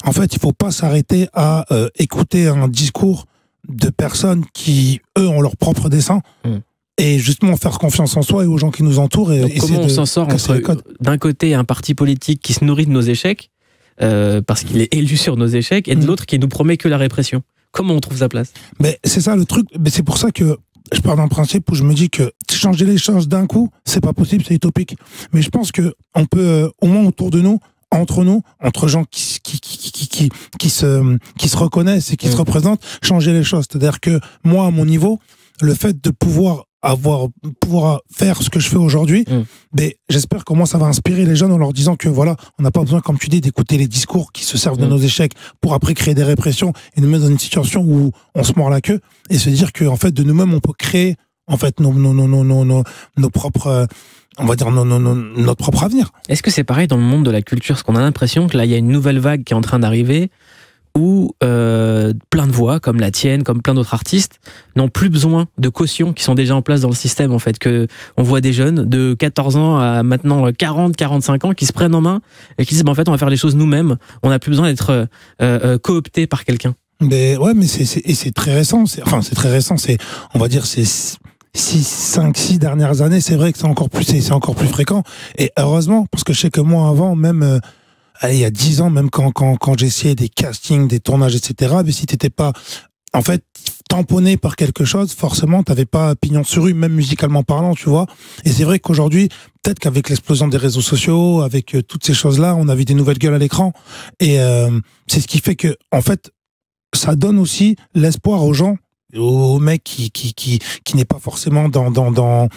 En fait, il faut pas s'arrêter à écouter un discours de personnes qui, eux, ont leur propre dessin. Et justement faire confiance en soi et aux gens qui nous entourent. Et comment on s'en sort entre, d'un côté, un parti politique qui se nourrit de nos échecs, parce qu'il est élu sur nos échecs, et de l'autre qui nous promet que la répression? Comment on trouve sa place? Mais c'est ça le truc. Mais c'est pour ça que je pars d'un principe où je me dis que changer les choses d'un coup, c'est pas possible, c'est utopique. Mais je pense que on peut, au moins autour de nous, entre gens qui se reconnaissent et qui se représentent, changer les choses. C'est-à-dire que moi, à mon niveau, le fait de pouvoir faire ce que je fais aujourd'hui, ben, j'espère que moi ça va inspirer les jeunes en leur disant que voilà, on n'a pas besoin, comme tu dis, d'écouter les discours qui se servent de nos échecs pour après créer des répressions et nous mettre dans une situation où on se mord la queue, et se dire que en fait de nous-mêmes on peut créer en fait nos propres, on va dire notre propre avenir. Est-ce que c'est pareil dans le monde de la culture? Parce qu'on a l'impression que là il y a une nouvelle vague qui est en train d'arriver, où plein de voix, comme la tienne, comme plein d'autres artistes, n'ont plus besoin de cautions qui sont déjà en place dans le système, en fait. Que on voit des jeunes de 14 ans à maintenant 40, 45 ans qui se prennent en main et qui disent, en fait, on va faire les choses nous-mêmes, on n'a plus besoin d'être coopté par quelqu'un. Mais ouais, mais c'est très récent, c'est très récent, on va dire, c'est 5-6 dernières années, c'est vrai que c'est encore plus fréquent. Et heureusement, parce que je sais que moi, avant, même, il y a 10 ans, même quand j'essayais des castings, des tournages, etc., mais si t'étais pas, en fait, tamponné par quelque chose, forcément, t'avais pas pignon sur rue, même musicalement parlant, tu vois. Et c'est vrai qu'aujourd'hui, peut-être qu'avec l'explosion des réseaux sociaux, avec toutes ces choses-là, on a vu des nouvelles gueules à l'écran. Et c'est ce qui fait que, en fait, ça donne aussi l'espoir aux gens, aux mecs qui n'est pas forcément dans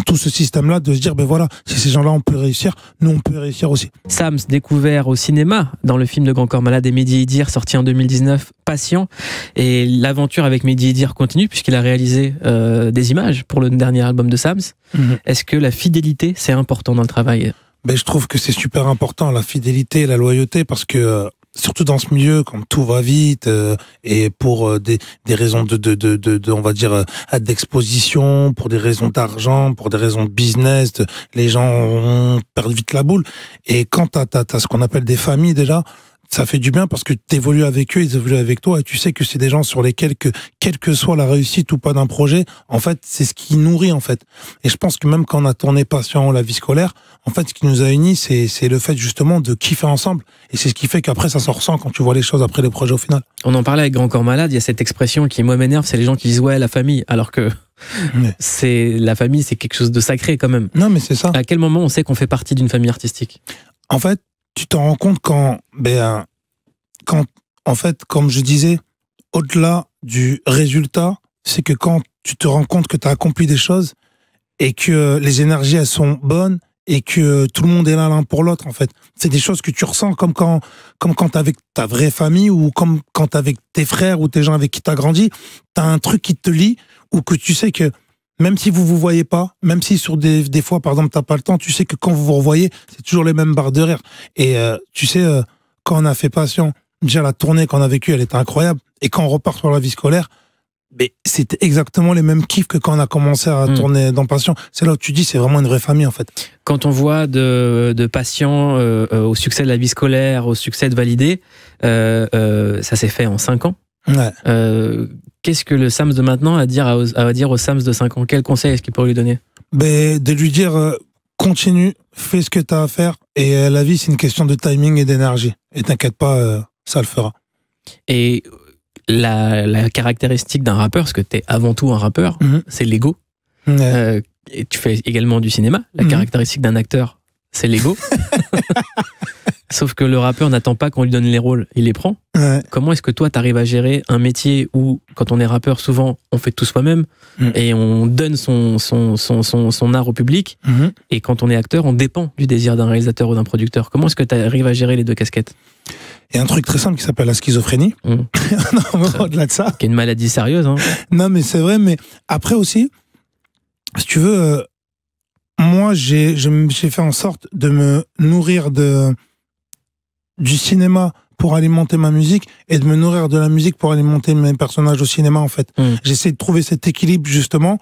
tout ce système-là, de se dire, ben voilà, si ces gens-là on peut réussir, nous on peut réussir aussi. Sams, découvert au cinéma dans le film de Grand Corps Malade et Mehdi Idir, sorti en 2019, Patient, et l'aventure avec Mehdi Idir continue puisqu'il a réalisé des images pour le dernier album de Sams. Est-ce que la fidélité, c'est important dans le travail? Ben, je trouve que c'est super important, la fidélité et la loyauté, parce que surtout dans ce milieu, quand tout va vite, et pour des raisons de on va dire d'exposition, pour des raisons d'argent, pour des raisons de business, les gens perdent vite la boule. Et quand t'as ce qu'on appelle des familles déjà, ça fait du bien parce que t'évolues avec eux, ils évoluent avec toi, et tu sais que c'est des gens sur lesquels quelle que soit la réussite ou pas d'un projet, en fait, c'est ce qui nourrit, en fait. Et je pense que même quand on a tourné Patient, la vie scolaire, en fait, ce qui nous a unis, c'est le fait justement de kiffer ensemble. Et c'est ce qui fait qu'après, ça s'en ressent quand tu vois les choses après les projets au final. On en parlait avec Grand Corps Malade, il y a cette expression qui, moi, m'énerve, c'est les gens qui disent, ouais, la famille, alors que la famille, c'est quelque chose de sacré quand même. Non, mais c'est ça. À quel moment on sait qu'on fait partie d'une famille artistique? En fait, tu t'en rends compte quand, en fait, comme je disais, au-delà du résultat, c'est que quand tu te rends compte que tu as accompli des choses et que les énergies, elles sont bonnes et que tout le monde est là l'un pour l'autre, en fait. C'est des choses que tu ressens comme quand t'es avec ta vraie famille, ou comme quand t'es avec tes frères ou tes gens avec qui t'as grandi. T'as un truc qui te lie, ou que tu sais que même si vous voyez pas, même si sur des fois, par exemple, t'as pas le temps, tu sais que quand vous vous revoyez, c'est toujours les mêmes barres de rire. Et tu sais, quand on a fait Patient, déjà la tournée qu'on a vécue, elle était incroyable. Et quand on repart sur la vie scolaire, mais c'était exactement les mêmes kiffs que quand on a commencé à tourner dans Patient. C'est là où tu dis, c'est vraiment une vraie famille, en fait. Quand on voit de Patient au succès de la vie scolaire, au succès de Validé, ça s'est fait en 5 ans. Ouais. Qu'est-ce que le Sams de maintenant a à dire au Sams de 5 ans? Quel conseil est-ce qu'il pourrait lui donner? De lui dire, continue, fais ce que tu as à faire, et la vie, c'est une question de timing et d'énergie. Et t'inquiète pas, ça le fera. Et la caractéristique d'un rappeur, parce que t'es avant tout un rappeur, c'est l'ego. Ouais. Et tu fais également du cinéma. La caractéristique d'un acteur, c'est l'ego. Sauf que le rappeur n'attend pas qu'on lui donne les rôles, il les prend. Ouais. Comment est-ce que toi, t'arrives à gérer un métier où, quand on est rappeur, souvent, on fait tout soi-même et on donne son art au public, et quand on est acteur, on dépend du désir d'un réalisateur ou d'un producteur. Comment est-ce que tu arrives à gérer les deux casquettes? Il y a un truc très simple qui s'appelle la schizophrénie. Non, au-delà de ça. Qui est une maladie sérieuse. Hein. Non, mais c'est vrai. Mais après aussi, si tu veux, moi, j'ai fait en sorte de me nourrir du cinéma pour alimenter ma musique, et de me nourrir de la musique pour alimenter mes personnages au cinéma, en fait. J'essaie de trouver cet équilibre, justement,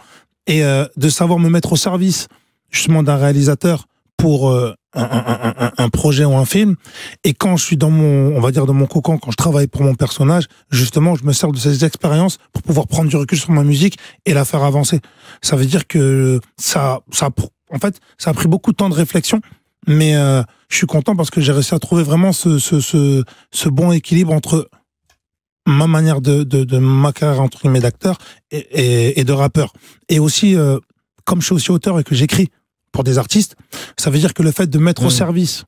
et de savoir me mettre au service, justement, d'un réalisateur pour un projet ou un film. Et quand je suis dans mon, on va dire dans mon cocon, quand je travaille pour mon personnage, justement, je me sers de ces expériences pour pouvoir prendre du recul sur ma musique et la faire avancer. Ça veut dire que en fait, ça a pris beaucoup de temps de réflexion, mais je suis content parce que j'ai réussi à trouver vraiment ce bon équilibre entre ma manière de ma carrière entre guillemets d'acteur et de rappeur. Et aussi, comme je suis aussi auteur et que j'écris pour des artistes, ça veut dire que le fait de mettre au service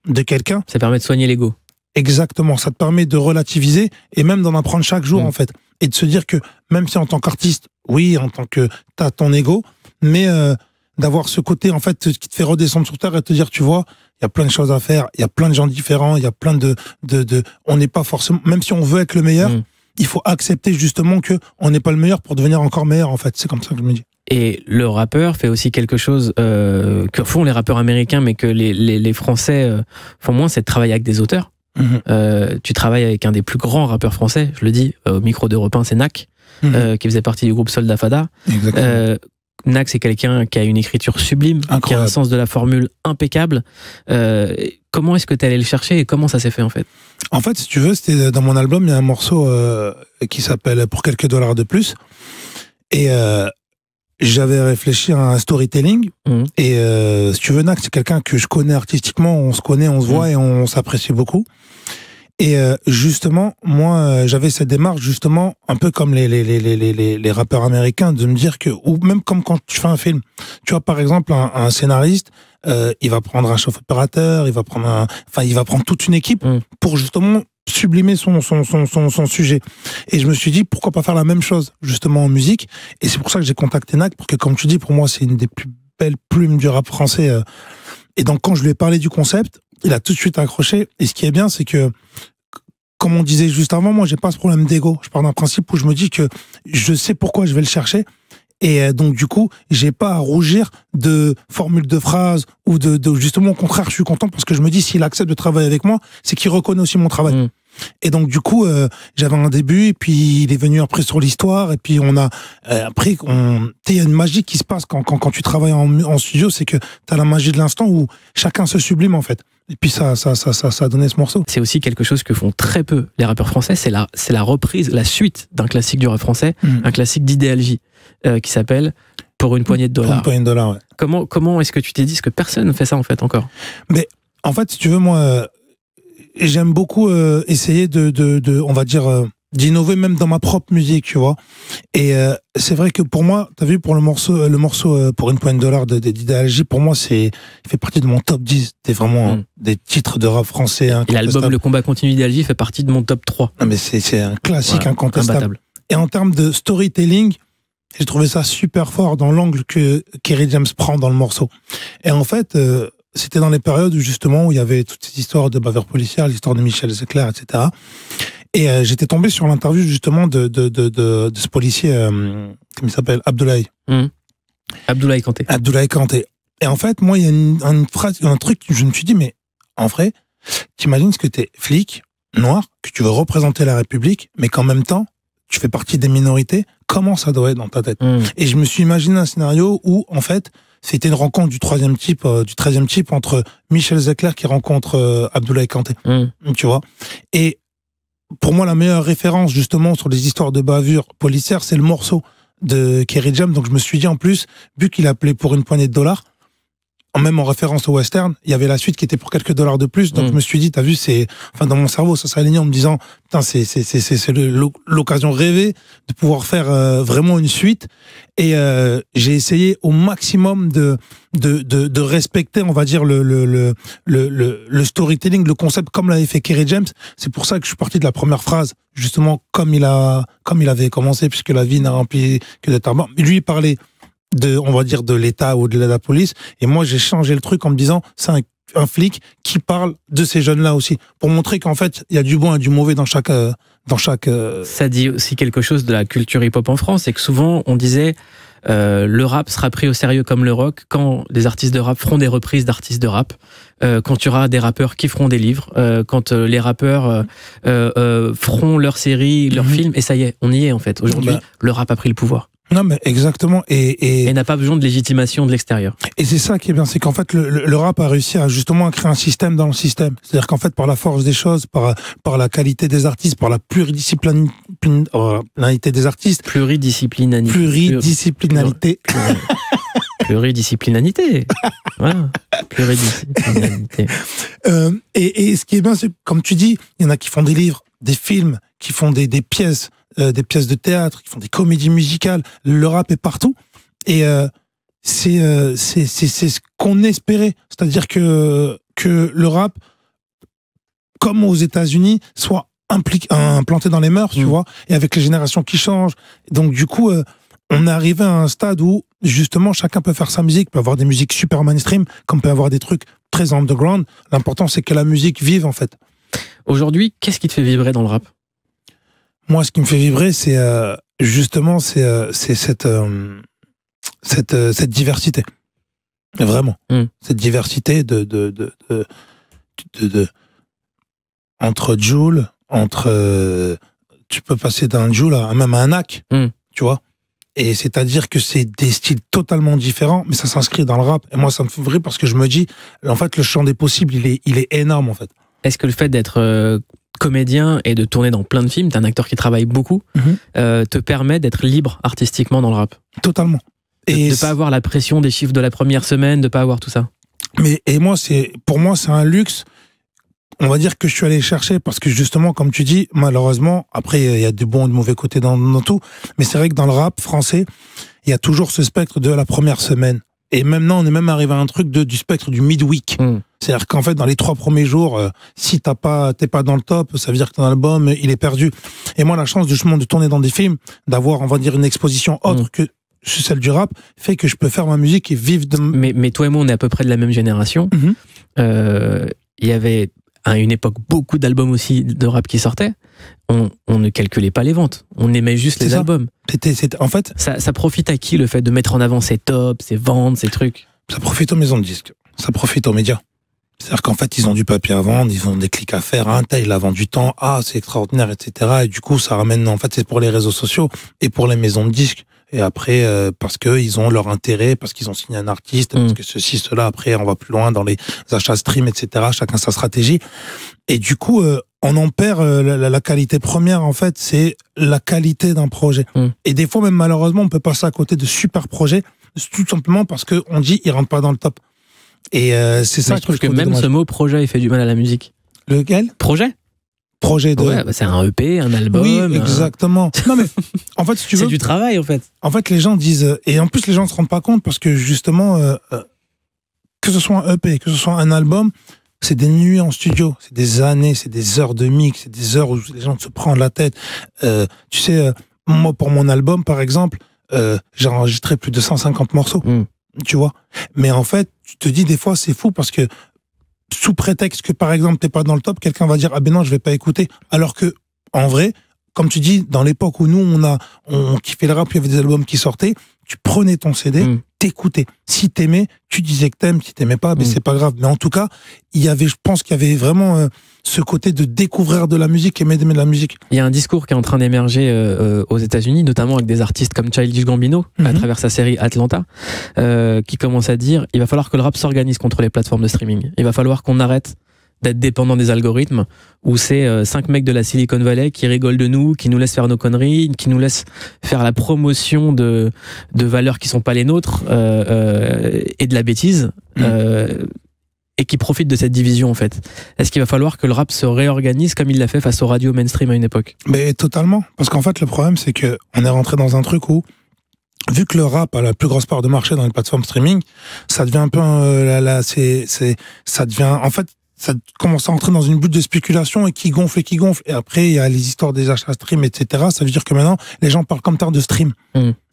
de quelqu'un, ça permet de soigner l'ego. Exactement, ça te permet de relativiser et même d'en apprendre chaque jour en fait, et de se dire que même si en tant qu'artiste, oui, en tant que t'as ton ego, mais d'avoir ce côté en fait qui te fait redescendre sur terre et te dire, tu vois, il y a plein de choses à faire, il y a plein de gens différents, il y a plein de on n'est pas forcément, même si on veut être le meilleur, il faut accepter justement que on n'est pas le meilleur pour devenir encore meilleur en fait. C'est comme ça que je me dis. Et le rappeur fait aussi quelque chose que font les rappeurs américains, mais que les Français font moins, c'est de travailler avec des auteurs. Tu travailles avec un des plus grands rappeurs français, je le dis, au micro d'Europe 1, c'est Nak, qui faisait partie du groupe Soldat Fada. Nak, c'est quelqu'un qui a une écriture sublime, qui a un sens de la formule impeccable. Comment est-ce que tu es allé le chercher et comment ça s'est fait en fait? En fait, si tu veux, c'était dans mon album, il y a un morceau qui s'appelle Pour quelques dollars de plus. Et j'avais réfléchi à un storytelling. Et si tu veux, Nak, c'est quelqu'un que je connais artistiquement, on se connaît, on se voit et on s'apprécie beaucoup. Et justement, moi, j'avais cette démarche justement un peu comme les rappeurs américains, de me dire que, ou même comme quand tu fais un film, tu vois par exemple un scénariste, il va prendre un chef opérateur, il va prendre toute une équipe pour justement sublimer son sujet. Et je me suis dit pourquoi pas faire la même chose justement en musique. Et c'est pour ça que j'ai contacté Nak, parce que comme tu dis, pour moi c'est une des plus belles plumes du rap français. Et donc quand je lui ai parlé du concept, il a tout de suite accroché. Et ce qui est bien, c'est que, comme on disait juste avant, moi, j'ai pas ce problème d'ego. Je pars d'un principe où je me dis que je sais pourquoi je vais le chercher. Et donc, du coup, j'ai pas à rougir de formules de phrases ou justement, au contraire, je suis content parce que je me dis, s'il accepte de travailler avec moi, c'est qu'il reconnaît aussi mon travail. Et donc, du coup, j'avais un début, et puis il est venu après sur l'histoire, et puis on a, après, il y a une magie qui se passe quand tu travailles en studio, c'est que t'as la magie de l'instant où chacun se sublime, en fait. Et puis ça a donné ce morceau. C'est aussi quelque chose que font très peu les rappeurs français, c'est la reprise, la suite d'un classique du rap français, un classique d'Idéal J, qui s'appelle Pour une poignée de dollars. Pour une poignée de dollars, ouais. Comment est-ce que tu t'es dit que personne ne fait ça, en fait, encore? Mais, en fait, si tu veux, moi, j'aime beaucoup essayer on va dire, d'innover même dans ma propre musique, tu vois. Et c'est vrai que pour moi, t'as vu, pour le morceau Pour une poignée de dollars d'Idéal J, pour moi, il fait partie de mon top 10. C'est vraiment des titres de rap français. Et l'album Le combat continu d'Idéal J fait partie de mon top 3. Non, mais c'est un classique incontestable. Imbattable. Et en termes de storytelling, j'ai trouvé ça super fort dans l'angle que Kerry James prend dans le morceau. Et en fait, c'était dans les périodes où justement où il y avait toutes ces histoires de bavures policières, l'histoire de Michel Zecler, etc. Et j'étais tombé sur l'interview justement de ce policier, comment il s'appelle, Abdoulaye. Abdoulaye Kanté. Abdoulaye Kanté. Et en fait, moi, il y a une phrase, un truc, je me suis dit, mais en vrai, t'imagines ce que t'es flic, noir, que tu veux représenter la République, mais qu'en même temps, tu fais partie des minorités, comment ça doit être dans ta tête? Et je me suis imaginé un scénario où, en fait, c'était une rencontre du 13e type entre Michel Zecler qui rencontre Abdoulaye Kanté. Tu vois? Et pour moi, la meilleure référence, justement, sur les histoires de bavure policière, c'est le morceau de Kerry James. Donc, je me suis dit, en plus, vu qu'il appelait Pour une poignée de dollars, même en référence au western, il y avait la suite qui était pour quelques dollars de plus. Donc, je me suis dit, t'as vu, dans mon cerveau, ça s'est aligné en me disant, putain, c'est l'occasion rêvée de pouvoir faire vraiment une suite. Et j'ai essayé au maximum de respecter, on va dire, le storytelling, le concept, comme l'avait fait Kerry James. C'est pour ça que je suis parti de la première phrase, justement, comme il avait commencé, puisque la vie n'a rempli que d'être arbre. Lui, il parlait on va dire, de l'État ou de la police. Et moi, j'ai changé le truc en me disant, c'est un flic qui parle de ces jeunes-là aussi. Pour montrer qu'en fait, il y a du bon et du mauvais dans chaque. Ça dit aussi quelque chose de la culture hip-hop en France, c'est que souvent, on disait, le rap sera pris au sérieux comme le rock quand des artistes de rap feront des reprises d'artistes de rap, quand il y aura des rappeurs qui feront des livres, quand les rappeurs feront leurs séries, leurs films, et ça y est, on y est en fait. Aujourd'hui, le rap a pris le pouvoir. Non, mais exactement. Et n'a pas besoin de légitimation de l'extérieur. Et c'est ça qui est bien, c'est qu'en fait, le rap a réussi à justement créer un système dans le système. C'est-à-dire qu'en fait, par la force des choses, par la qualité des artistes, par la pluridisciplinarité des artistes. Pluridisciplinarité. Pluridisciplinarité. Voilà. Pluridisciplinarité. Et ce qui est bien, c'est, comme tu dis, il y en a qui font des livres, des films, qui font des pièces de théâtre, qui font des comédies musicales. Le rap est partout. Et c'est ce qu'on espérait. C'est-à-dire que le rap, comme aux États-Unis, soit implanté dans les mœurs, tu vois, et avec les générations qui changent. Donc du coup, on est arrivé à un stade où justement chacun peut faire sa musique, peut avoir des musiques super mainstream, comme peut avoir des trucs très underground. L'important, c'est que la musique vive, en fait. Aujourd'hui, qu'est-ce qui te fait vibrer dans le rap? Moi, ce qui me fait vibrer, c'est justement cette diversité. Vraiment. Cette diversité entre Jul, tu peux passer d'un Jul à même à un Nak, tu vois. Et c'est-à-dire que c'est des styles totalement différents, mais ça s'inscrit dans le rap. Et moi, ça me fait vibrer parce que je me dis, en fait, le champ des possibles, il est énorme, en fait. Est-ce que le fait d'être comédien et de tourner dans plein de films, t'es un acteur qui travaille beaucoup, te permet d'être libre artistiquement dans le rap? Totalement. Et de pas avoir la pression des chiffres de la première semaine, de pas avoir tout ça. Pour moi, c'est un luxe. On va dire que je suis allé chercher parce que justement, comme tu dis, malheureusement, après, il y a du bon et de mauvais côtés dans tout. Mais c'est vrai que dans le rap français, il y a toujours ce spectre de la première semaine. Et maintenant, on est même arrivé à un truc du spectre du midweek. C'est-à-dire qu'en fait, dans les 3 premiers jours, si t'es pas dans le top, ça veut dire que ton album, il est perdu. Et moi, la chance justement de tourner dans des films, d'avoir, on va dire, une exposition autre que celle du rap, fait que je peux faire ma musique et vivre de... Mais toi et moi, on est à peu près de la même génération. Il y avait, à une époque, beaucoup d'albums aussi de rap qui sortaient. On ne calculait pas les ventes. On aimait juste les albums. En fait, ça profite à qui, le fait de mettre en avant ses tops, ses ventes, ces trucs? Ça profite aux maisons de disques. Ça profite aux médias. C'est-à-dire qu'en fait, ils ont du papier à vendre, ils ont des clics à faire, il a vendu du temps, c'est extraordinaire, etc. Et du coup, ça ramène, en fait, c'est pour les réseaux sociaux et pour les maisons de disques. Et après, parce que ils ont leur intérêt, parce qu'ils ont signé un artiste, parce que ceci, cela, après, on va plus loin dans les achats stream, etc. Chacun sa stratégie. Et du coup, on en perd la qualité première, en fait, c'est la qualité d'un projet. Et des fois, même malheureusement, on peut passer à côté de super projets, tout simplement parce que on dit, ils rentrent pas dans le top. Et c'est ça que je trouve que même ce mot projet, il fait du mal à la musique. Lequel? Projet de... Ouais, bah c'est un EP, un album. Oui, exactement. Non, mais en fait, si tu veux. C'est du travail, en fait. En fait, les gens disent. Et en plus, les gens ne se rendent pas compte parce que justement, que ce soit un EP, que ce soit un album, c'est des nuits en studio, c'est des années, c'est des heures de mix, c'est des heures où les gens se prennent la tête. Tu sais, moi, pour mon album, par exemple, j'ai enregistré plus de 150 morceaux. Tu vois. Mais en fait, tu te dis des fois, c'est fou parce que sous prétexte que, par exemple, t'es pas dans le top, quelqu'un va dire, ah ben non, je vais pas écouter. Alors que, en vrai, comme tu dis, dans l'époque où nous, on kiffait le rap, il y avait des albums qui sortaient, tu prenais ton CD, t'écoutais. Si t'aimais, tu disais que t'aimes, si t'aimais pas, ben c'est pas grave. Mais en tout cas, je pense qu'il y avait vraiment ce côté de découvrir de la musique, aimer de la musique. Il y a un discours qui est en train d'émerger aux États-Unis, notamment avec des artistes comme Childish Gambino, à travers sa série Atlanta, qui commence à dire, il va falloir que le rap s'organise contre les plateformes de streaming. Il va falloir qu'on arrête d'être dépendant des algorithmes, où c'est 5 mecs de la Silicon Valley qui rigolent de nous, qui nous laissent faire nos conneries, qui nous laissent faire la promotion de valeurs qui sont pas les nôtres, et de la bêtise, et qui profitent de cette division, en fait. Est-ce qu'il va falloir que le rap se réorganise comme il l'a fait face aux radios mainstream à une époque? Mais totalement. Parce qu'en fait, le problème, c'est que on est rentré dans un truc où, vu que le rap a la plus grosse part de marché dans les plateformes streaming, ça devient un peu, ça devient, en fait, ça commence à entrer dans une bulle de spéculation et qui gonfle. Et après, il y a les histoires des achats stream, etc. Ça veut dire que maintenant, les gens parlent comme terme de stream.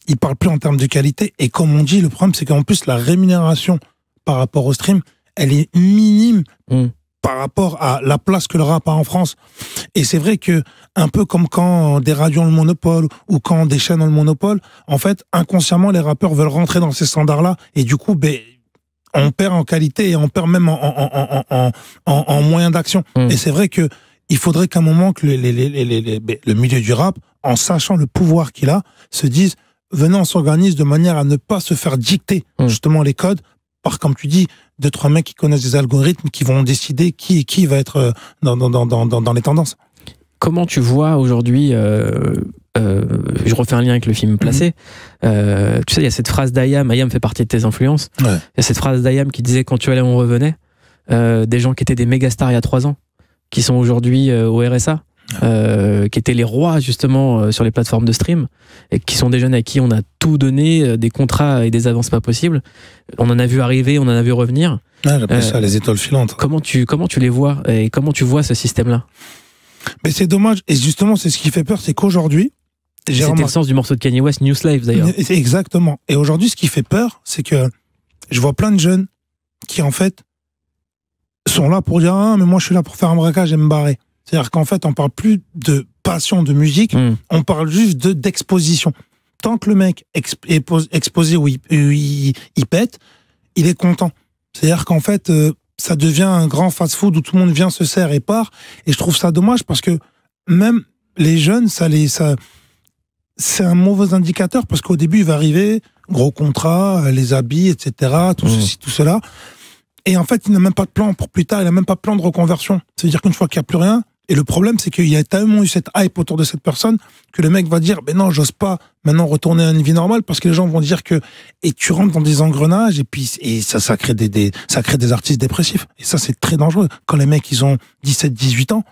Ils parlent plus en termes de qualité. Et comme on dit, le problème, c'est qu'en plus, la rémunération par rapport au stream, elle est minime par rapport à la place que le rap a en France. Et c'est vrai que, un peu comme quand des radios ont le monopole ou quand des chaînes ont le monopole, en fait, inconsciemment, les rappeurs veulent rentrer dans ces standards-là. Et du coup, on perd en qualité et on perd même en moyens d'action. Et c'est vrai que il faudrait qu'à un moment que le milieu du rap, en sachant le pouvoir qu'il a, se dise, venez, on s'organise de manière à ne pas se faire dicter justement les codes par, comme tu dis, 2-3 mecs qui connaissent des algorithmes qui vont décider qui va être dans les tendances. Comment tu vois aujourd'hui, je refais un lien avec le film Placé, tu sais, il y a cette phrase d'Ayam fait partie de tes influences, il y a cette phrase d'Ayam qui disait quand tu allais on revenait, des gens qui étaient des méga stars il y a 3 ans, qui sont aujourd'hui au RSA, qui étaient les rois justement sur les plateformes de stream, et qui sont des jeunes à qui on a tout donné, des contrats et des avances pas possibles, on en a vu arriver, on en a vu revenir. J'appelle ça les étoiles filantes. Comment tu les vois, et comment tu vois ce système-là? Mais c'est dommage, et justement c'est ce qui fait peur, c'est qu'aujourd'hui, c'était le sens du morceau de Kanye West, New Slave d'ailleurs. Exactement. Et aujourd'hui, ce qui fait peur, c'est que je vois plein de jeunes qui, en fait, sont là pour dire « Ah, mais moi, je suis là pour faire un braquage et me barrer ». C'est-à-dire qu'en fait, on parle plus de passion de musique, on parle juste d'exposition. Tant que le mec est exposé ou il pète, il est content. C'est-à-dire qu'en fait, ça devient un grand fast-food où tout le monde vient, se sert et part. Et je trouve ça dommage parce que même les jeunes, c'est un mauvais indicateur parce qu'au début, il va arriver, gros contrat, les habits, etc., tout ceci, tout cela. Et en fait, il n'a même pas de plan pour plus tard, il n'a même pas de plan de reconversion. C'est-à-dire qu'une fois qu'il n'y a plus rien, et le problème, c'est qu'il y a tellement eu cette hype autour de cette personne que le mec va dire, ben non, j'ose pas maintenant retourner à une vie normale parce que les gens vont dire que, et tu rentres dans des engrenages et puis, ça crée ça crée des artistes dépressifs. Et ça, c'est très dangereux. Quand les mecs, ils ont 17, 18 ans,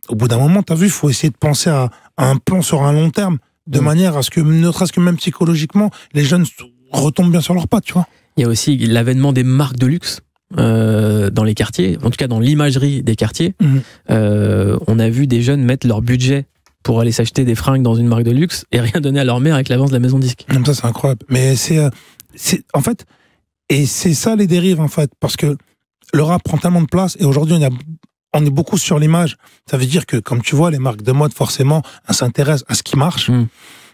au bout d'un moment, t'as vu, il faut essayer de penser à un plan sur un long terme, de manière à ce que, ne serait-ce que même psychologiquement, les jeunes retombent bien sur leurs pattes, tu vois. Il y a aussi l'avènement des marques de luxe dans les quartiers, en tout cas dans l'imagerie des quartiers. On a vu des jeunes mettre leur budget pour aller s'acheter des fringues dans une marque de luxe et rien donner à leur mère avec l'avance de la maison disque. Comme ça, c'est incroyable. Mais c'est en fait, et c'est ça les dérives, en fait, parce que le rap prend tellement de place et aujourd'hui, on est beaucoup sur l'image. Ça veut dire que, comme tu vois, les marques de mode, forcément, elles s'intéressent à ce qui marche.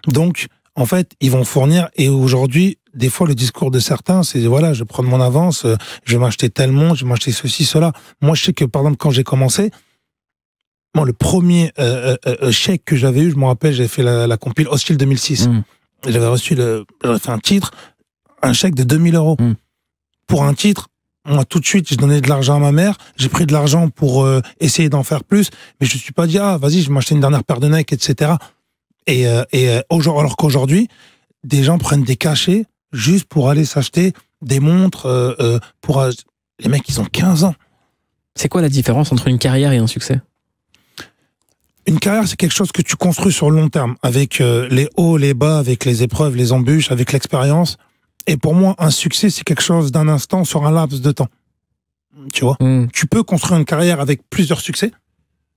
Donc, en fait, ils vont fournir. Et aujourd'hui, des fois, le discours de certains, c'est voilà, je vais prendre mon avance, je vais m'acheter tel monde, je vais m'acheter ceci, cela. Moi, je sais que, par exemple, quand j'ai commencé, moi, le premier chèque que j'avais eu, je me rappelle, j'avais fait la compile Hostile 2006. J'avais fait un titre, un chèque de 2000 €. Pour un titre, moi, tout de suite, j'ai donné de l'argent à ma mère, j'ai pris de l'argent pour essayer d'en faire plus, mais je ne suis pas dit, ah, vas-y, je vais m'acheter une dernière paire de Nike, etc. Alors qu'aujourd'hui, des gens prennent des cachets juste pour aller s'acheter des montres les mecs, ils ont 15 ans. C'est quoi la différence entre une carrière et un succès? Une carrière, c'est quelque chose que tu construis sur le long terme, avec les hauts, les bas, avec les épreuves, les embûches, avec l'expérience. Et pour moi, un succès, c'est quelque chose d'un instant sur un laps de temps. Tu vois? Tu peux construire une carrière avec plusieurs succès,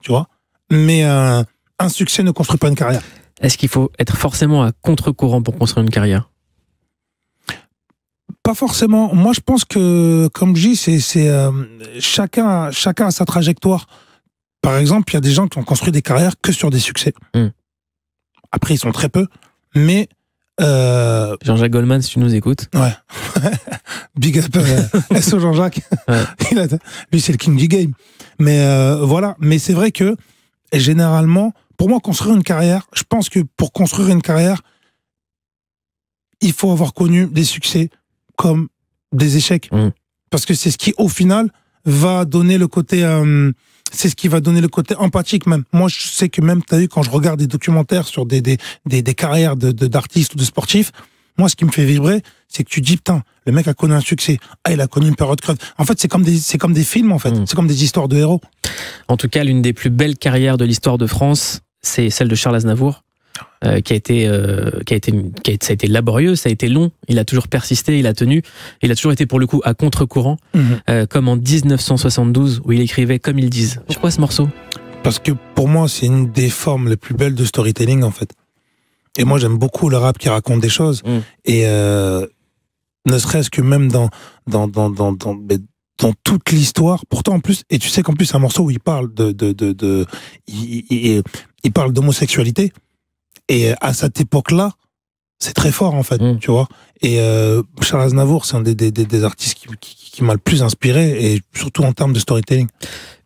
tu vois, mais un succès ne construit pas une carrière. Est-ce qu'il faut être forcément à contre-courant pour construire une carrière? Pas forcément. Moi, je pense que, comme je dis, c'est chacun a sa trajectoire. Par exemple, il y a des gens qui ont construit des carrières que sur des succès. Après, ils sont très peu, mais Jean-Jacques Goldman, si tu nous écoutes. Ouais. Big up, SO Jean-Jacques. Ouais. Lui, c'est le king du game. Mais voilà. Mais c'est vrai que, généralement, pour moi, construire une carrière, je pense que pour construire une carrière, il faut avoir connu des succès comme des échecs. Parce que c'est ce qui, au final, va donner le côté... c'est ce qui va donner le côté empathique même. Moi, je sais que même, t'as vu, quand je regarde des documentaires sur des carrières d'artistes ou de sportifs, moi, ce qui me fait vibrer, c'est que tu dis, putain, le mec a connu un succès. Ah, il a connu une période creuse. En fait, c'est comme des films, en fait. C'est comme des histoires de héros. En tout cas, l'une des plus belles carrières de l'histoire de France, c'est celle de Charles Aznavour, ça a été laborieux, ça a été long. Il a toujours persisté, il a tenu. Il a toujours été, pour le coup, à contre-courant. Comme en 1972, où il écrivait Comme ils disent. Pourquoi ce morceau? Parce que pour moi, c'est une des formes les plus belles de storytelling, en fait. Et moi, j'aime beaucoup le rap qui raconte des choses. Et ne serait-ce que même dans toute l'histoire. Pourtant, en plus, et tu sais qu'en plus, c'est un morceau où il parle il parle d'homosexualité. Et à cette époque-là, c'est très fort, en fait, tu vois. Et Charles Aznavour, c'est un des artistes qui m'a le plus inspiré, et surtout en termes de storytelling.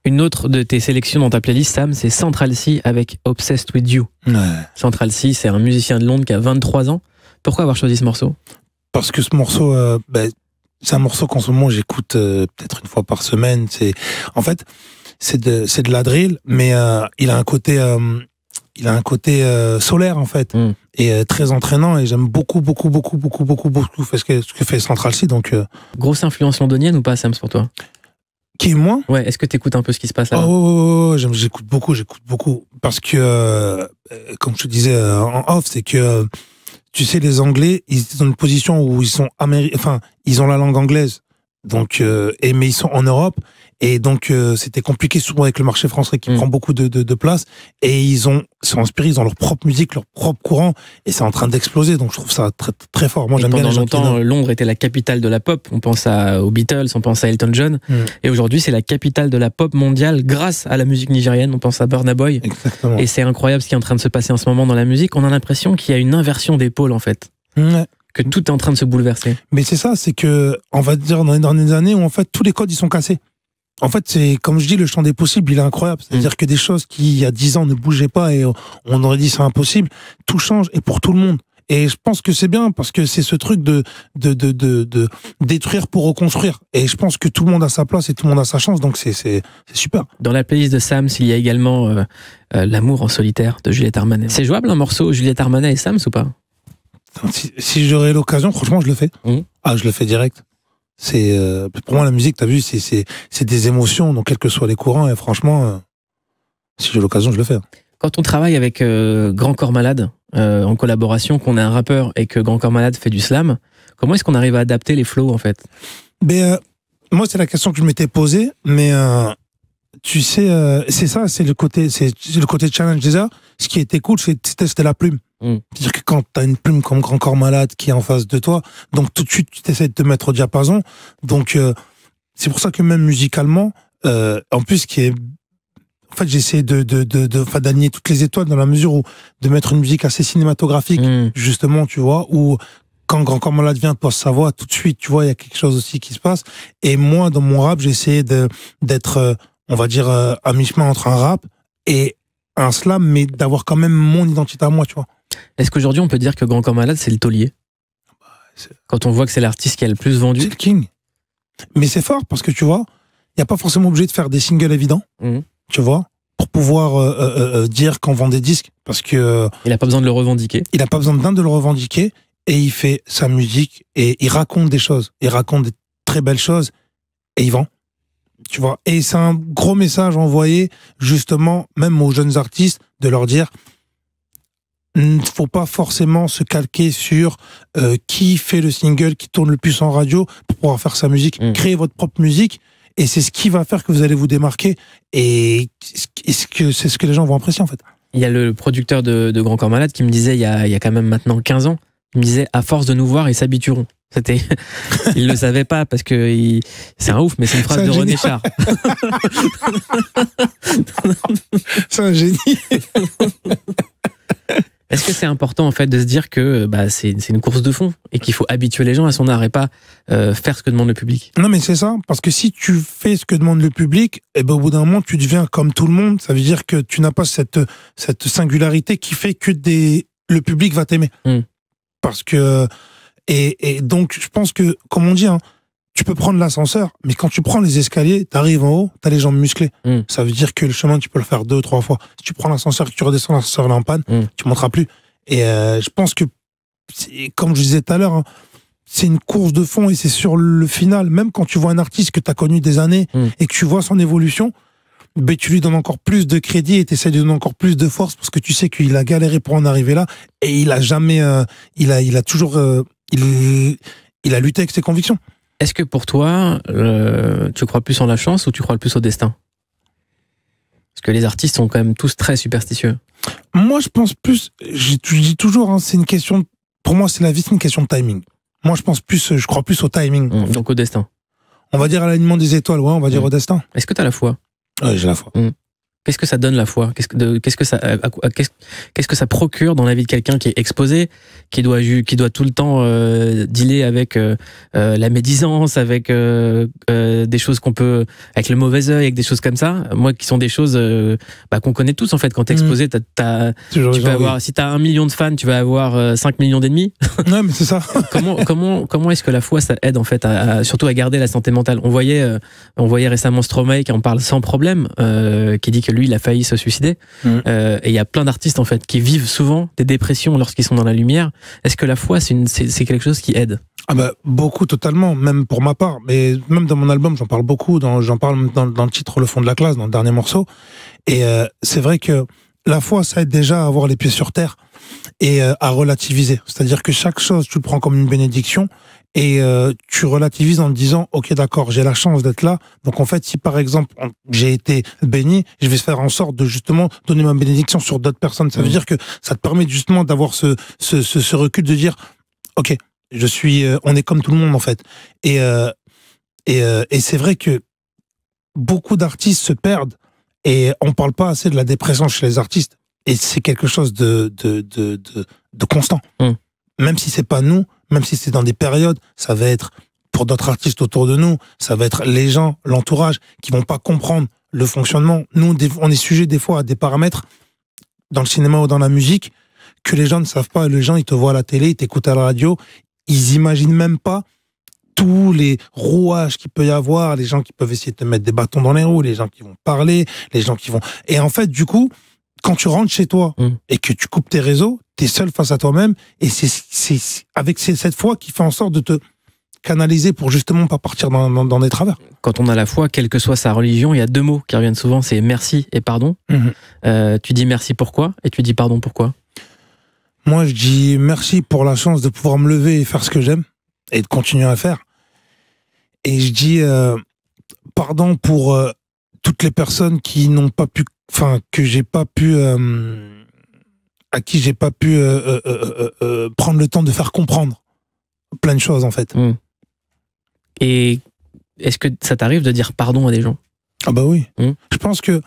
Une autre de tes sélections dans ta playlist, Sam, c'est Central C avec Obsessed with You. Ouais. Central C, c'est un musicien de Londres qui a 23 ans. Pourquoi avoir choisi ce morceau? Parce que ce morceau, c'est un morceau qu'en ce moment j'écoute peut-être une fois par semaine. En fait, c'est de la drill, mais il a un côté solaire en fait, et très entraînant, et j'aime beaucoup ce que fait Central C. Donc grosse influence londonienne ou pas, Sam, pour toi? Qui est moi? Ouais, est-ce que t'écoutes un peu ce qui se passe là? J'écoute beaucoup parce que comme je te disais en off, c'est que tu sais, les Anglais, ils sont dans une position où ils sont ils ont la langue anglaise, donc mais ils sont en Europe, et donc c'était compliqué souvent avec le marché français qui prend beaucoup de place, et ils sont inspirés, ils ont leur propre musique, leur propre courant, et c'est en train d'exploser. Donc je trouve ça très très fort. Moi, j'aime bien. Pendant longtemps, Londres était la capitale de la pop. On pense aux Beatles, on pense à Elton John, et aujourd'hui c'est la capitale de la pop mondiale grâce à la musique nigérienne. On pense à Burna Boy. Exactement. Et c'est incroyable ce qui est en train de se passer en ce moment dans la musique. On a l'impression qu'il y a une inversion des pôles en fait. Ouais. Que tout est en train de se bouleverser. Mais c'est ça, c'est que on va dire dans les dernières années où en fait tous les codes ils sont cassés. En fait, c'est comme je dis, le champ des possibles, il est incroyable. C'est-à-dire que des choses qui il y a 10 ans ne bougeaient pas et on aurait dit c'est impossible, tout change, et pour tout le monde. Et je pense que c'est bien, parce que c'est ce truc de détruire pour reconstruire. Et je pense que tout le monde a sa place et tout le monde a sa chance, donc c'est super. Dans la playlist de Sams, il y a également L'amour en solitaire de Juliette Armanet. C'est jouable un morceau Juliette Armanet et Sams ou pas? Si j'aurais l'occasion, franchement, je le fais. Ah, je le fais direct. C'est pour moi la musique, t'as vu, c'est des émotions, donc quels que soient les courants, et franchement, si j'ai l'occasion, je le fais. Quand on travaille avec Grand Corps Malade en collaboration, qu'on a un rappeur et que Grand Corps Malade fait du slam, comment est-ce qu'on arrive à adapter les flows en fait? Moi, c'est la question que je m'étais posée, mais tu sais, c'est ça, c'est le côté challenge déjà. Ce qui était cool, c'était la plume. C'est-à-dire que quand t'as une plume comme Grand Corps Malade qui est en face de toi, donc tout de suite tu t'essaies de te mettre au diapason. Donc c'est pour ça que même musicalement, en plus en fait, j'essaie d'aligner toutes les étoiles dans la mesure où de mettre une musique assez cinématographique, justement, tu vois, où quand Grand Corps Malade vient pose sa voix, tout de suite, tu vois, il y a quelque chose aussi qui se passe. Et moi, dans mon rap, j'essaie d'être, on va dire, à mi-chemin entre un rap et un slam, mais d'avoir quand même mon identité à moi, tu vois. Est-ce qu'aujourd'hui on peut dire que Grand Corps Malade c'est le taulier? Quand on voit que c'est l'artiste qui a le plus vendu. C'est le king. Mais c'est fort parce que tu vois, il n'y a pas forcément obligé de faire des singles évidents, tu vois, pour pouvoir dire qu'on vend des disques, parce que il n'a pas besoin de le revendiquer. Il n'a pas besoin de le revendiquer, et il fait sa musique et il raconte des choses, il raconte des très belles choses et il vend. Tu vois, et c'est un gros message envoyé justement même aux jeunes artistes, de leur dire il ne faut pas forcément se calquer sur qui fait le single qui tourne le plus en radio pour pouvoir faire sa musique. Créez votre propre musique, et c'est ce qui va faire que vous allez vous démarquer, et c'est ce que les gens vont apprécier en fait. Il y a le producteur de Grand Corps Malade qui me disait il y a quand même maintenant 15 ans, il me disait à force de nous voir ils s'habitueront. Il le savait pas parce que c'est un ouf, mais c'est une phrase de René Char. C'est un génie. Est-ce que c'est important en fait de se dire que c'est une course de fond et qu'il faut habituer les gens à son art et pas faire ce que demande le public? Non, mais c'est ça, parce que si tu fais ce que demande le public, au bout d'un moment tu deviens comme tout le monde. Ça veut dire que tu n'as pas cette singularité qui fait que le public va t'aimer. Parce que et donc je pense que, comme on dit, tu peux prendre l'ascenseur, mais quand tu prends les escaliers, t'arrives en haut, t'as les jambes musclées. Ça veut dire que le chemin, tu peux le faire 2 ou 3 fois. Si tu prends l'ascenseur et que tu redescends, l'ascenseur est en panne, tu monteras plus. Et je pense que, comme je disais tout à l'heure, c'est une course de fond, et c'est sur le final, même quand tu vois un artiste que t'as connu des années et que tu vois son évolution, tu lui donnes encore plus de crédit et t'essaies de lui donner encore plus de force, parce que tu sais qu'il a galéré pour en arriver là, et il a jamais, il a toujours, il a lutté avec ses convictions. Est-ce que pour toi, tu crois plus en la chance ou tu crois plus au destin? Parce que les artistes sont quand même tous très superstitieux. Moi, je pense plus, je dis toujours, c'est une question, pour moi, c'est la vie, c'est une question de timing. Moi, je crois plus au timing. Donc au destin. On va dire à l'alignement des étoiles, ouais, on va dire au destin. Est-ce que t'as la foi? Ouais, j'ai la foi. Qu'est-ce que ça donne la foi? Qu'est-ce que ça procure dans la vie de quelqu'un qui est exposé, qui doit tout le temps dealer avec la médisance, avec des choses qu'on peut, avec le mauvais œil, avec des choses comme ça. Moi, qui sont des choses qu'on connaît tous en fait. Quand t'es exposé, tu peux avoir, si t'as 1 million de fans, tu vas avoir 5 millions d'ennemis. Ouais, mais c'est ça. Comment est-ce que la foi ça aide en fait surtout à garder la santé mentale? On voyait récemment Stromae qui en parle sans problème, qui dit que lui, il a failli se suicider. Et il y a plein d'artistes en fait qui vivent souvent des dépressions lorsqu'ils sont dans la lumière. Est-ce que la foi, c'est quelque chose qui aide? Beaucoup, totalement, même pour ma part. Mais même dans mon album, j'en parle beaucoup. J'en parle dans le titre Le fond de la classe, dans le dernier morceau. Et c'est vrai que la foi, ça aide déjà à avoir les pieds sur terre et à relativiser. C'est-à-dire que chaque chose, tu le prends comme une bénédiction. Et tu relativises en te disant, ok, d'accord, j'ai la chance d'être là. Donc en fait, si par exemple j'ai été béni, je vais faire en sorte de justement donner ma bénédiction sur d'autres personnes. Ça veut dire que ça te permet justement d'avoir ce recul de dire, ok, on est comme tout le monde en fait. Et c'est vrai que beaucoup d'artistes se perdent et on parle pas assez de la dépression chez les artistes. Et c'est quelque chose de constant. Même si c'est pas nous, même si c'est dans des périodes, ça va être pour d'autres artistes autour de nous, ça va être les gens, l'entourage, qui vont pas comprendre le fonctionnement. Nous, on est sujet des fois à des paramètres dans le cinéma ou dans la musique que les gens ne savent pas. Les gens, ils te voient à la télé, ils t'écoutent à la radio, ils imaginent même pas tous les rouages qu'il peut y avoir, les gens qui peuvent essayer de te mettre des bâtons dans les roues, les gens qui vont parler, les gens qui vont... Et en fait, du coup, quand tu rentres chez toi et que tu coupes tes réseaux, t'es seul face à toi-même et c'est avec cette foi qui fait en sorte de te canaliser pour justement pas partir dans des travers. Quand on a la foi, quelle que soit sa religion, il y a 2 mots qui reviennent souvent, c'est merci et pardon. Tu dis merci pourquoi et tu dis pardon pourquoi? Moi, je dis merci pour la chance de pouvoir me lever et faire ce que j'aime et de continuer à faire. Et je dis pardon pour toutes les personnes qui n'ont pas pu, que j'ai pas pu, à qui j'ai pas pu prendre le temps de faire comprendre plein de choses en fait. Et est-ce que ça t'arrive de dire pardon à des gens? Ah bah oui. Je pense que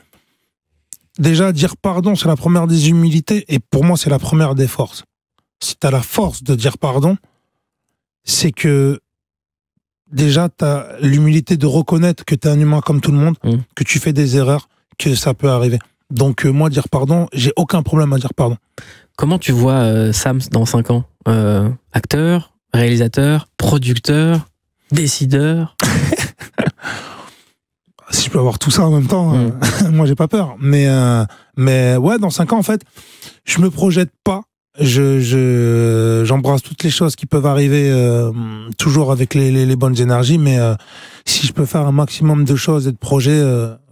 déjà dire pardon, c'est la première des humilités et pour moi c'est la première des forces. Si t'as la force de dire pardon, c'est que déjà t'as l'humilité de reconnaître que t'es un humain comme tout le monde, que tu fais des erreurs, que ça peut arriver. Donc moi, dire pardon, j'ai aucun problème à dire pardon. Comment tu vois Sams dans 5 ans? Acteur, réalisateur, producteur, décideur? Si je peux avoir tout ça en même temps, moi j'ai pas peur. Mais ouais, dans 5 ans, en fait, je me projette pas. J'embrasse toutes les choses qui peuvent arriver, toujours avec les bonnes énergies, mais si je peux faire un maximum de choses et de projets,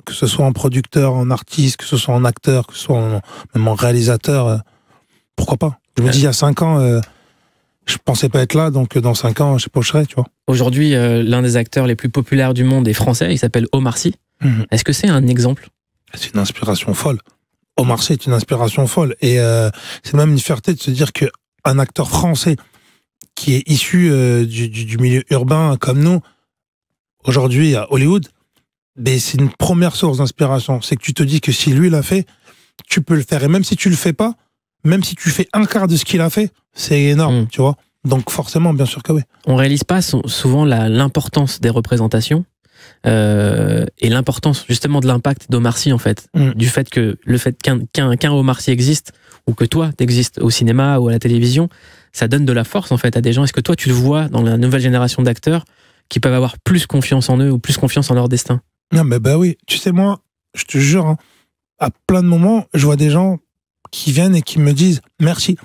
que ce soit en producteur, en artiste, que ce soit en acteur, que ce soit même en réalisateur, pourquoi pas? Je me dis, il y a 5 ans, je pensais pas être là, donc dans 5 ans, je sais pas où je serai, tu vois. Aujourd'hui, l'un des acteurs les plus populaires du monde est français, il s'appelle Omar Sy. Est-ce que c'est un exemple? C'est une inspiration folle. Omar Sy est une inspiration folle. Et c'est même une fierté de se dire qu'un acteur français qui est issu du milieu urbain comme nous, aujourd'hui à Hollywood, ben, c'est une première source d'inspiration. C'est que tu te dis que si lui l'a fait, tu peux le faire. Et même si tu le fais pas, même si tu fais un quart de ce qu'il a fait, c'est énorme, tu vois. Donc forcément, bien sûr que oui. On réalise pas souvent l'importance des représentations et l'importance justement de l'impact d'Omar Sy en fait. Du fait que qu'un Omar Sy existe ou que toi t'existes au cinéma ou à la télévision, ça donne de la force en fait à des gens. Est-ce que toi tu le vois dans la nouvelle génération d'acteurs qui peuvent avoir plus confiance en eux ou plus confiance en leur destin? Non mais bah oui, tu sais moi, je te jure, hein, à plein de moments, je vois des gens qui viennent et qui me disent merci.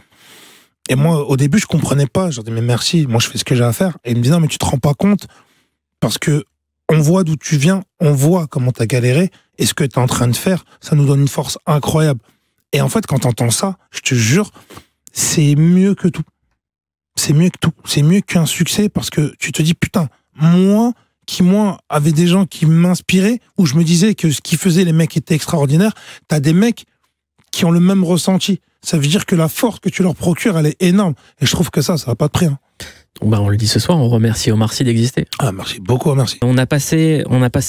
Et moi, au début, je comprenais pas. Je leur dis mais merci, moi je fais ce que j'ai à faire. Et ils me disent non mais tu te rends pas compte parce que on voit d'où tu viens, on voit comment t'as galéré et ce que t'es en train de faire, ça nous donne une force incroyable. Et en fait, quand t'entends ça, je te jure, c'est mieux que tout. C'est mieux que tout. C'est mieux qu'un succès parce que tu te dis putain, moi avait des gens qui m'inspiraient, où je me disais que ce qu'ils faisaient, les mecs étaient extraordinaires. T'as des mecs qui ont le même ressenti. Ça veut dire que la force que tu leur procures, elle est énorme. Et je trouve que ça n'a pas de prix. Hein. On le dit ce soir, on remercie Omar Sy d'exister. Ah, merci beaucoup, merci. On a passé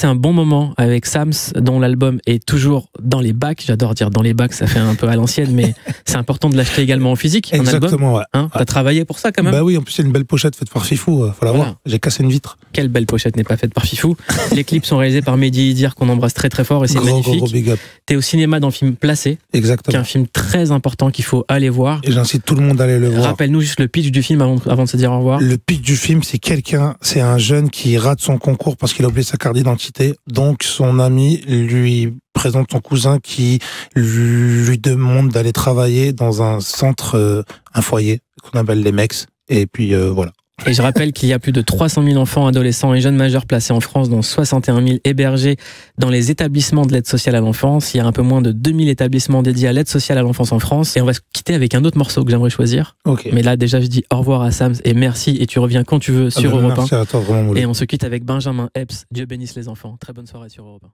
un bon moment avec Sams, dont l'album est toujours dans les bacs. J'adore dire dans les bacs, ça fait un peu à l'ancienne, mais c'est important de l'acheter également en physique. Exactement, ouais. T'as travaillé pour ça quand même? Bah oui, en plus c'est une belle pochette faite par Fifou, faut la voir. J'ai cassé une vitre. Quelle belle pochette n'est pas faite par Fifou. Les clips sont réalisés par Mehdi Idir, qu'on embrasse très très fort, et c'est magnifique. Gros big up. T'es au cinéma dans le film Placé. Exactement. Qui est un film très important qu'il faut aller voir. Et j'incite tout le monde à aller le voir. Rappelle-nous juste le pitch du film avant de se dire au revoir. Le pitch du film, c'est un jeune qui rate son concours parce qu'il a oublié sa carte d'identité. Donc son ami lui présente son cousin qui lui demande d'aller travailler dans un centre, un foyer qu'on appelle les MEX. Et puis voilà. Et je rappelle qu'il y a plus de 300 000 enfants, adolescents et jeunes majeurs placés en France, dont 61 000 hébergés dans les établissements de l'aide sociale à l'enfance. Il y a un peu moins de 2000 établissements dédiés à l'aide sociale à l'enfance en France. Et on va se quitter avec un autre morceau que j'aimerais choisir. Okay. Mais là, déjà, je dis au revoir à Sams et merci. Et tu reviens quand tu veux sur Europe 1. Merci à toi, vraiment. Et on se quitte avec Benjamin Epps. Dieu bénisse les enfants. Très bonne soirée sur Europe 1.